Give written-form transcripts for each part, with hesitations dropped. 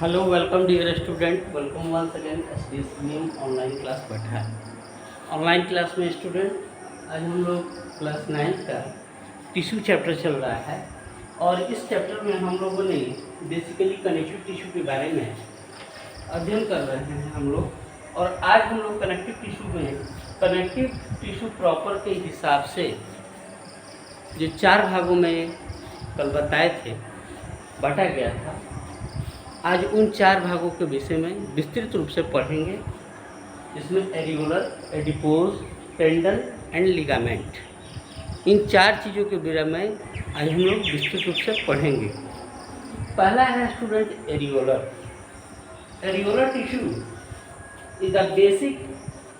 Hello welcome dear student, welcome once again SDM online class बैठा है। Online class में student आज हम लोग क्लास 9 का टिश्यू चैप्टर चल रहा है और इस चैप्टर में हम लोगों ने बेसिकली कनेक्टिव टिश्यू के बारे में अध्ययन कर रहे हैं हम लोग। और आज हम लोग कनेक्टिव टिश्यू प्रॉपर के हिसाब से जो 4 भागों में कल बताए थे बांटा गया था, आज उन 4 भागों के विषय में विस्तृत रूप से पढ़ेंगे। इसमें areolar, adipose, tendon and ligament, इन 4 चीज़ों के बारे में आज हम लोग विस्तृत रूप से पढ़ेंगे। पहला है student areolar. Areolar tissue is the basic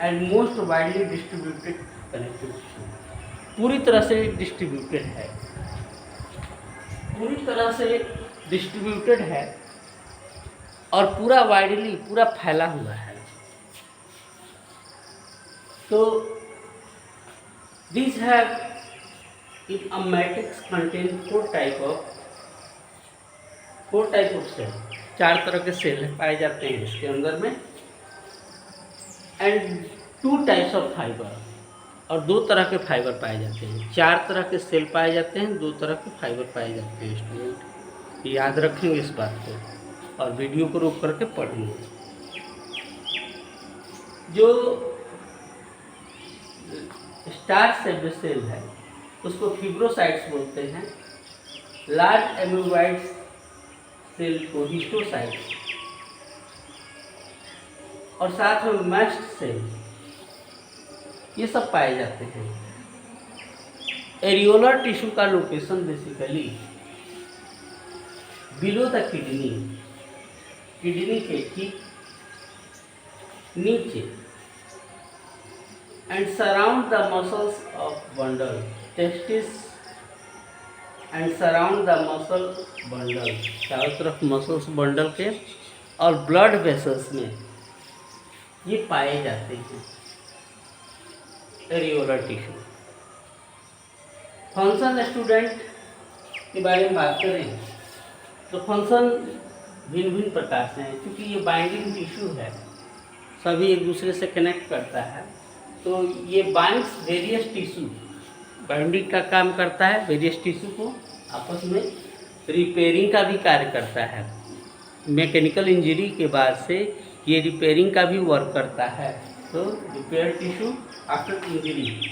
and most widely distributed connective tissue. पूरी तरह से डिस्ट्रीब्यूटेड है, और पूरा वाइडली पूरा फैला हुआ है। तो this have in a matrix contain 4 type of cell. 4 तरह के सेल पाए जाते हैं इसके अंदर में, एंड 2 टाइप्स ऑफ फाइबर, और 2 तरह के फाइबर पाए जाते हैं। 4 तरह के सेल पाए जाते हैं, 2 तरह के फाइबर पाए जाते हैं। स्टूडेंट याद रखेंगे इस बात को और वीडियो को रोक करके पढ़ेंगे। जो स्टार्च सेल्ड सेल है उसको फिब्रोसाइट्स बोलते हैं। लार्ज एम्यूबॉइड सेल को हिस्टोसाइट्स, और साथ में मैस्ट सेल, ये सब पाए जाते हैं। एरियोलर टिश्यू का location basically below the kidney के ठीक नीचे, and surround the muscles of bundle testis, and surround the muscle bundle, चारों तरफ मसल्स बंडल के और ब्लड वेसल्स में ये पाए जाते हैं एरियोलर टिश्यू। फंक्शन स्टूडेंट के बारे में बात करें तो फंक्शन भिन्न भिन्न प्रकार से हैं। क्योंकि ये बाइंडिंग टिश्यू है, सभी एक दूसरे से कनेक्ट करता है, तो ये बाइंड्स वेरियस टिश्यू, बाइंडिंग का काम करता है, वेरियस टिश्यू को आपस में रिपेयरिंग का भी कार्य करता है। मैकेनिकल इंजरी के बाद से ये रिपेयरिंग का भी वर्क करता है, तो रिपेयर टिश्यू आफ्टर इंजरी।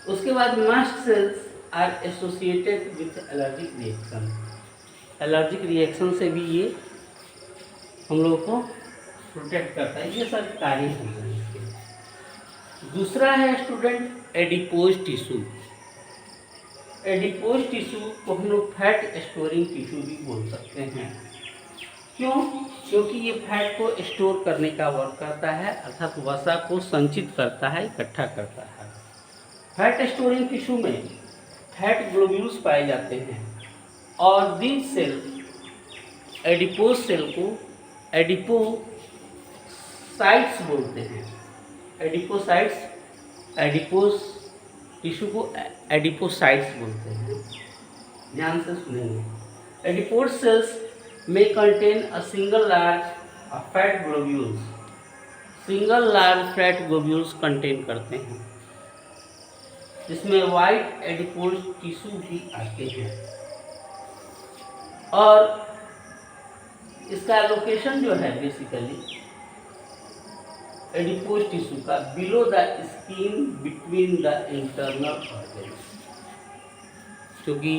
उसके बाद mast cells are associated with allergic reaction. Allergic reaction से भी ये हम लोगों को प्रोटेक्ट करता है। ये सब कार्य होते हैं इसके। दूसरा है student adipose tissue. Adipose tissue को हम लोग फैट स्टोरिंग टिश्यू भी बोल सकते हैं। क्यों? क्योंकि ये फैट को स्टोर करने का वर्क करता है, अर्थात वसा को संचित करता है, इकट्ठा करता है। फैट स्टोरिंग टिश्यू में फैट ग्लोब्यूल्स पाए जाते हैं, और दिस सेल एडिपोज सेल को एडिपोसाइट्स बोलते हैं। एडिपोज टिश्यू को एडिपोसाइट्स बोलते हैं। ध्यान से सुनेंगे। एडिपोज सेल्स में contain a single large fat globules. Single large fat globules contain करते हैं, जिसमें वाइट एडिपोज टिश्यू भी आते हैं। और इसका लोकेशन जो है बेसिकली एडिपोज टिश्यू का below the skin between the internal organs. क्योंकि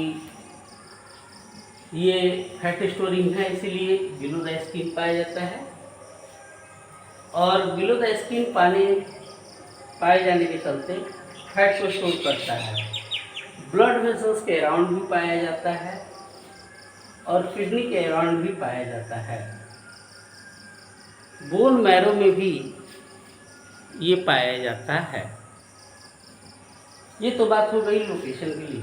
ये फैट स्टोरिंग है, इसीलिए बिलो द स्किन पाया जाता है, और बिलो द स्किन पाए जाने के चलते फैट को स्टोर करता है। ब्लड वेसल्स के अराउंड भी पाया जाता है, और किडनी के अराउंड भी पाया जाता है। बोन मैरो में भी ये पाया जाता है। ये तो बात हो गई लोकेशन के लिए।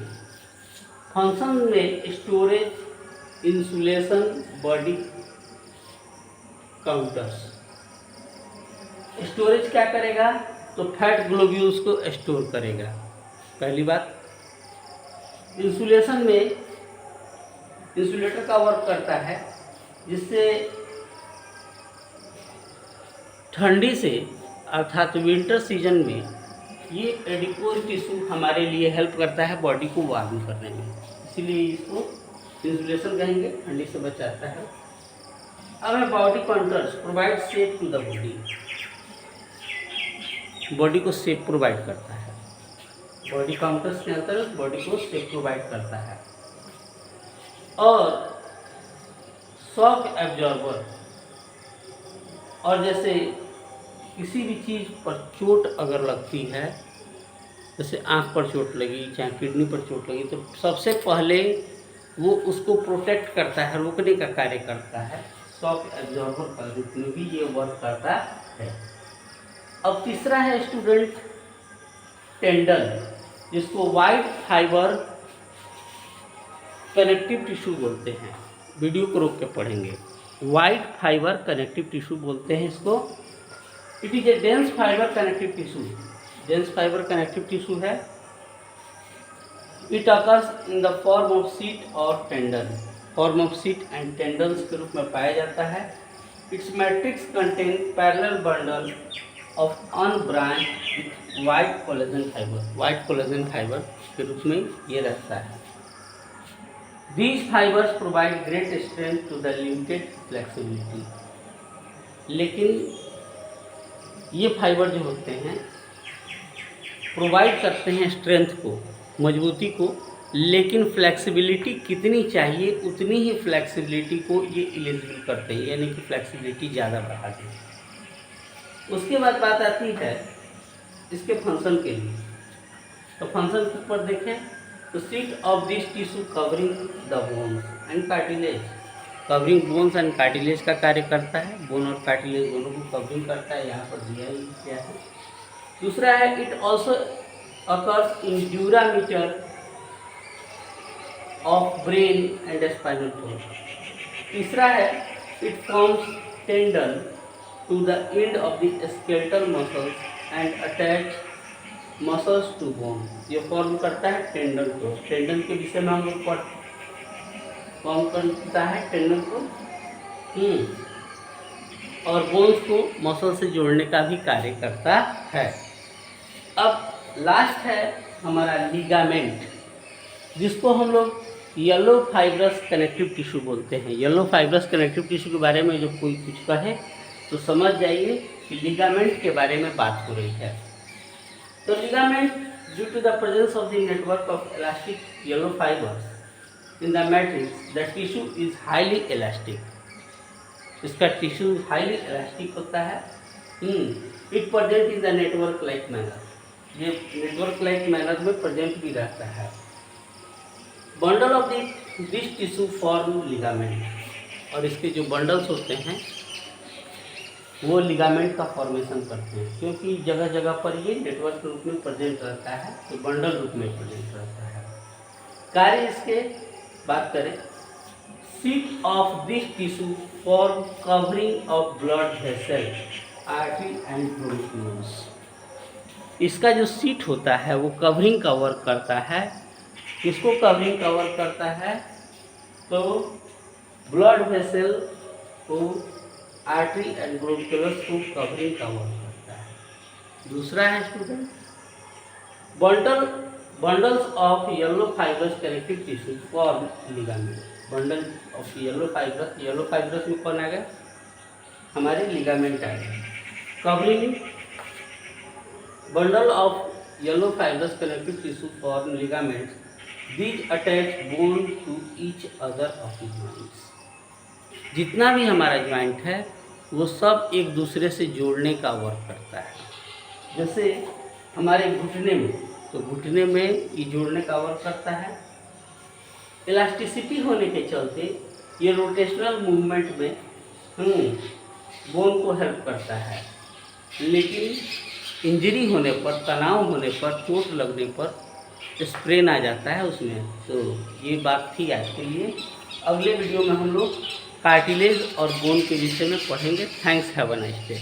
फंक्शन में storage, insulation, body counters. Storage क्या करेगा? तो फैट ग्लोब्यूल्स को स्टोर करेगा, पहली बात। इंसुलेशन में इंसुलेटर का वर्क करता है, जिससे ठंडी से अर्थात विंटर सीजन में ये एडिपोज टिश्यू हमारे लिए हेल्प करता है बॉडी को वार्म करने में, इसीलिए इसको इंसुलेशन कहेंगे, ठंडी से बचाता है। अब है body controls provide shape to the body, body को शेप प्रोवाइड करता है, बॉडी काउंटर्स के अंतर्गत बॉडी को शेप प्रोवाइड करता है। और शॉक एब्जॉर्बर, और जैसे किसी भी चीज़ पर चोट अगर लगती है, जैसे आँख पर चोट लगी, चाहे किडनी पर चोट लगी, तो सबसे पहले वो उसको प्रोटेक्ट करता है, रोकने का कार्य करता है। शॉक एब्जॉर्बर का रूप में भी ये वर्क करता है। अब तीसरा है स्टूडेंट टेंडन, जिसको वाइट फाइबर कनेक्टिव टिश्यू बोलते हैं। वीडियो को रोक के पढ़ेंगे। वाइट फाइबर कनेक्टिव टिश्यू बोलते हैं इसको। It is a dense fibre connective tissue, dense fibre connective tissue है। It occurs in the form of sheet और tendon, form of sheet and tendons के रूप में पाया जाता है। Its matrix contain parallel bundle of unbranch with white collagen fibre, white collagen fibre के रूप में ये रहता है। These fibers provide great strength to the limited flexibility, लेकिन ये फाइबर जो होते हैं प्रोवाइड करते हैं स्ट्रेंथ को, मजबूती को, लेकिन फ्लेक्सिबिलिटी कितनी चाहिए उतनी ही फ्लेक्सिबिलिटी को ये एलिजिबल करते हैं, यानी कि फ्लेक्सिबिलिटी ज़्यादा बढ़ा दें। उसके बाद बात आती है इसके फंक्शन के लिए। तो फंक्शन के ऊपर देखें तो seat of this tissue covering the bones and cartilage, covering bones and cartilage का कार्य करता है। बोन और कार्टिलेज दोनों को कवरिंग करता है, यहाँ पर दिया ही क्या है। दूसरा है it also occurs in dura mater of brain and spinal cord. तीसरा है it forms tendon to the end of the skeletal muscles and attach muscles to bone. ये फॉर्म करता है टेंडन को। टेंडन के विषय में हम लोग फॉर्म करता है टेंडन को, और बोन्स को मसल से जोड़ने का भी कार्य करता है। अब लास्ट है हमारा लिगामेंट, जिसको हम लोग येलो फाइब्रस कनेक्टिव टिश्यू बोलते हैं। येलो फाइब्रस कनेक्टिव टिश्यू के बारे में जो कोई कुछ कहे तो समझ जाइए कि लिगामेंट के बारे में बात हो रही है। तो ligament, due to the presence of the network of elastic yellow fibers in the matrix, the tissue is highly elastic. इसका टिश्यू हाईली इलास्टिक होता है। It present in the network like manner, ये नेटवर्क लाइक मैनर में present भी रहता है। Bundle of this tissue form ligament, और इसके जो बंडल्स होते हैं वो लिगामेंट का फॉर्मेशन करते हैं, क्योंकि जगह जगह पर ये नेटवर्क रूप में प्रेजेंट रहता है, तो बंडल रूप में प्रेजेंट रहता है। कार्य इसके बात करें, seat of this tissue form covering of blood vessel, artery and bronchioles. इसका जो सीट होता है वो कवरिंग का वर्क करता है। किसको कवरिंग का वर्क करता है? तो ब्लड वेसल को, आर्टरी एंड ब्रोंक्यूल्स को कवरिंग का वर्क करता है। दूसरा है student bundles of yellow fibrous connective tissue form ligament. Bundle of yellow fibrous में कौन आ गया? हमारे लिगामेंट आ गए। Covering bundle of yellow fibrous connective tissue form ligament, these attach bone to each other of the joints. जितना भी हमारा ज्वाइंट है वो सब एक दूसरे से जोड़ने का वर्क करता है। जैसे हमारे घुटने में, तो घुटने में ये जोड़ने का वर्क करता है। इलास्टिसिटी होने के चलते ये रोटेशनल मूवमेंट में बोन को हेल्प करता है, लेकिन इंजरी होने पर, तनाव होने पर, चोट लगने पर स्प्रेन आ जाता है उसमें। तो ये बात थी आज के लिए। अगले वीडियो में हम लोग कार्टिलेज और बोन के विषय में पढ़ेंगे। Thanks, have a nice day.